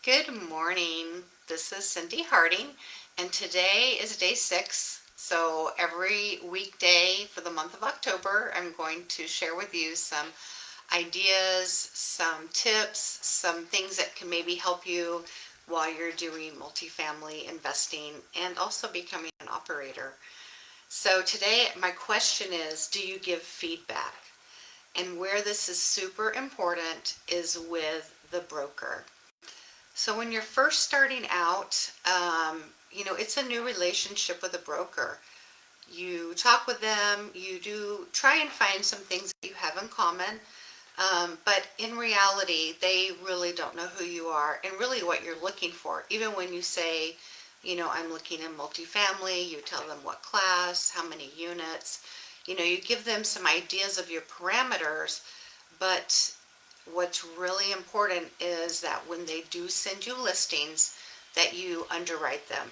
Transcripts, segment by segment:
Good morning. This is Cindy Harding, and today is day 6. So every weekday for the month of October, I'm going to share with you some ideas, some tips, some things that can maybe help you while you're doing multifamily investing and also becoming an operator. So today, my question is, do you give feedback? And where this is super important is with the broker. So when you're first starting out, it's a new relationship with a broker. You talk with them, you do try and find some things that you have in common, but in reality, they really don't know who you are and really what you're looking for. Even when you say, I'm looking in multifamily, you tell them what class, how many units, you give them some ideas of your parameters, but what's really important is that when they do send you listings, that you underwrite them.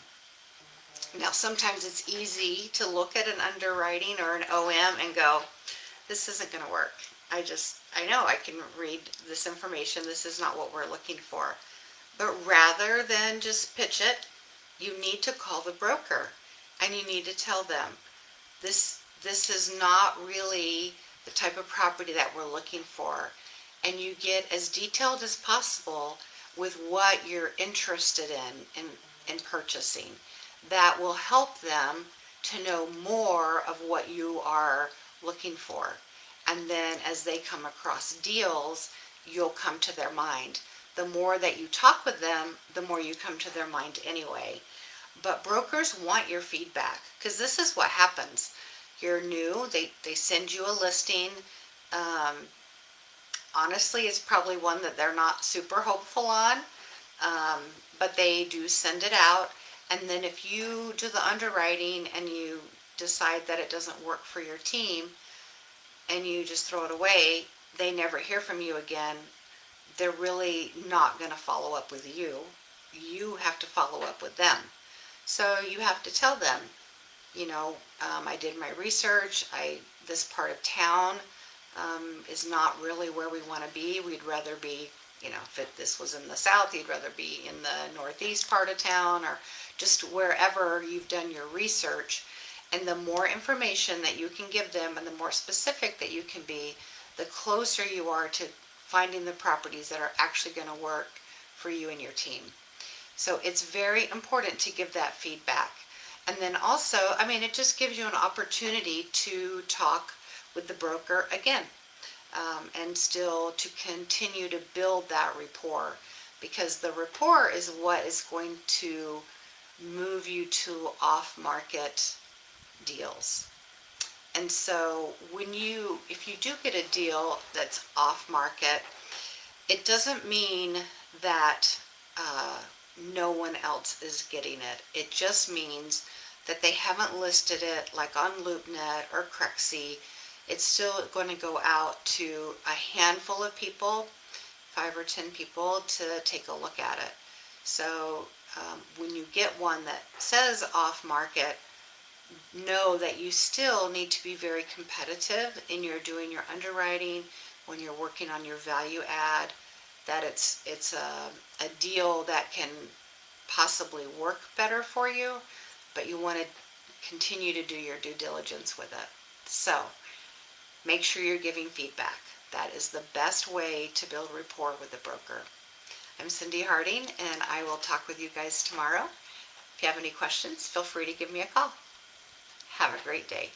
Now, sometimes it's easy to look at an underwriting or an OM and go, this isn't going to work. I know I can read this information. This is not what we're looking for. But rather than just pitch it, you need to call the broker and you need to tell them, this is not really the type of property that we're looking for. And you get as detailed as possible with what you're interested in purchasing. That will help them to know more of what you are looking for. And then as they come across deals, you'll come to their mind. The more that you talk with them, the more you come to their mind anyway. But brokers want your feedback because this is what happens. You're new, they send you a listing. Honestly, it's probably one that they're not super hopeful on, but they do send it out. And then if you do the underwriting and you decide that it doesn't work for your team and you just throw it away, they never hear from you again. They're really not going to follow up with you. You have to follow up with them. So you have to tell them, I did my research. This part of town is not really where we want to be. We'd rather be, if this was in the south, you'd rather be in the northeast part of town or just wherever you've done your research. And the more information that you can give them and the more specific that you can be, the closer you are to finding the properties that are actually going to work for you and your team. So it's very important to give that feedback. And then also, it just gives you an opportunity to talk with the broker again, and still to continue to build that rapport, because the rapport is what is going to move you to off-market deals. And so if you do get a deal that's off-market, it doesn't mean that no one else is getting it. It just means that they haven't listed it like on LoopNet or Crexy. It's still going to go out to a handful of people, 5 or 10 people, to take a look at it. So when you get one that says off market, know that you still need to be very competitive in your doing your underwriting, when you're working on your value add, that it's a deal that can possibly work better for you, but you want to continue to do your due diligence with it. So make sure you're giving feedback. That is the best way to build rapport with the broker. I'm Cindy Harding, and I will talk with you guys tomorrow. If you have any questions, feel free to give me a call. Have a great day.